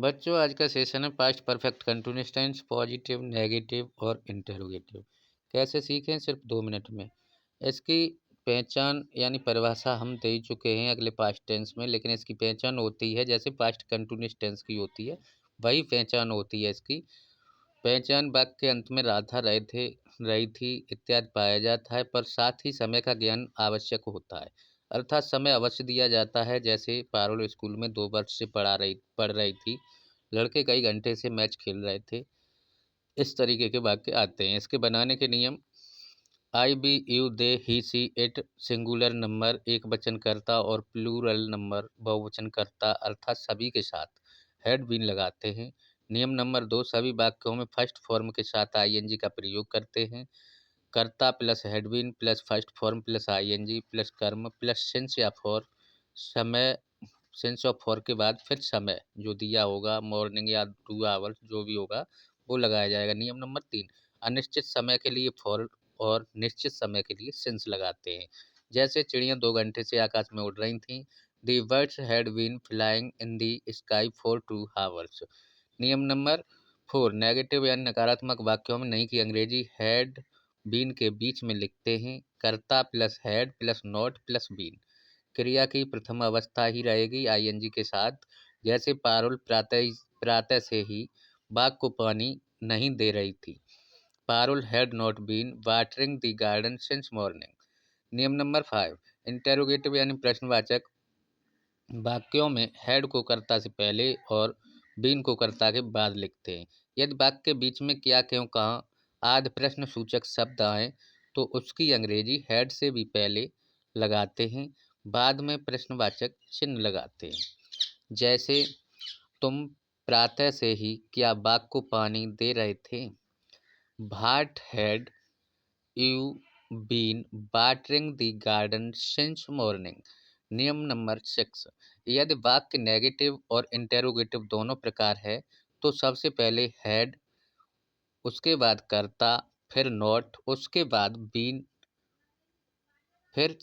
बच्चों, आज का सेशन है past perfect continuous tense, positive, negative और इंटरोगेटिव। कैसे सीखें? सिर्फ 2 मिनट में। इसकी पहचान यानी परिभाषा हम दे ही चुके हैं अगले पास्ट टेंस में, लेकिन इसकी पहचान होती है जैसे पास्ट कंटीन्यूअस टेंस की होती है, वही पहचान होती है इसकी। पहचान वाक्य के अंत में राधा रहे थे, रही थी इत्यादि पाया जाता है, पर साथ ही समय का ज्ञान आवश्यक होता है। अर्थात समय अवश्य दिया जाता है। जैसे पारुल स्कूल में 2 वर्ष से पढ़ रही थी, लड़के कई घंटे से मैच खेल रहे थे। इस तरीके के वाक्य आते हैं। इसके बनाने के नियम: I, we, you, they, he, she, it singular number एक वचन कर्ता और प्लूरल नंबर बहुवचन कर्ता अर्थात सभी के साथ हेड बीन लगाते हैं। नियम नंबर 2, सभी वाक्यों में फर्स्ट फॉर्म के साथ आईएनजी का प्रयोग करते हैं। कर्ता plus had been plus first form plus ING plus कर्म प्लस सिंस या फॉर समय, सेंस ऑफ फॉर के बाद फिर समय जो दिया होगा, मॉर्निंग या 2 आवर्स जो भी होगा वो लगाया जाएगा। नियम नंबर 3, अनिश्चित समय के लिए फॉर और निश्चित समय के लिए सिंस लगाते हैं। जैसे चिड़ियाँ 2 घंटे से आकाश में उड़ रही थीं। The birds had been flying in the sky for 2 hours. नियम नंबर 4, नेगेटिव यानी नकारात्मक वाक्यों में नहीं की अंग्रेजी हैड बीन के बीच में लिखते हैं। कर्ता plus had plus not plus been. क्रिया की प्रथम अवस्था ही रहेगी आईएनजी के साथ। जैसे पारुल प्रातः से ही बाग को पानी नहीं दे रही थी। Parul had not been watering the garden since morning. नियम नंबर 5, इंटेरोगेटिव यानी प्रश्नवाचक वाक्यों में हेड को कर्ता से पहले और बीन को कर्ता के बाद लिखते हैं। यदि वाक्य के बीच में क्या, क्यों, कहाँ आदि प्रश्न सूचक शब्द आए तो उसकी अंग्रेजी हेड से भी पहले लगाते हैं, बाद में प्रश्नवाचक चिन्ह लगाते हैं। जैसे तुम प्रातः से ही क्या बाग को पानी दे रहे थे? What had you been watering the garden since morning. नियम नंबर 6, यदि वाक्य नेगेटिव और इंटेरोगेटिव दोनों प्रकार है तो सबसे पहले हैड, उसके बाद कर्ता, फिर नॉट, उसके बाद बीन, फिर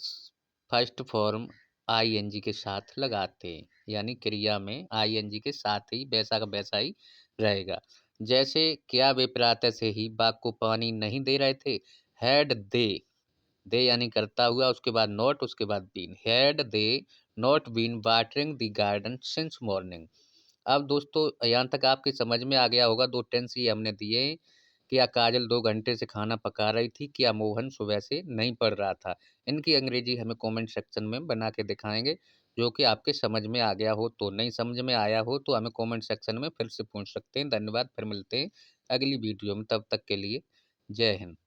फर्स्ट फॉर्म आईएनजी के साथ लगाते हैं। यानी क्रिया में आईएनजी के साथ ही वैसा का वैसा ही रहेगा। जैसे क्या वे प्रातः से ही बाग को पानी नहीं दे रहे थे? हैड दे यानी करता हुआ, उसके बाद नॉट, उसके बाद been. Had they not been watering the garden since morning. अब दोस्तों यहाँ तक आपकी समझ में आ गया होगा। 2 टेंस ये हमने दिए हैं। क्या काजल 2 घंटे से खाना पका रही थी? क्या मोहन सुबह से नहीं पढ़ रहा था? इनकी अंग्रेजी हमें कमेंट सेक्शन में बना के दिखाएंगे। जो कि आपके समझ में आ गया हो तो, नहीं समझ में आया हो तो हमें कमेंट सेक्शन में फिर से पूछ सकते हैं। धन्यवाद, फिर मिलते हैं अगली वीडियो में। तब तक के लिए जय हिंद।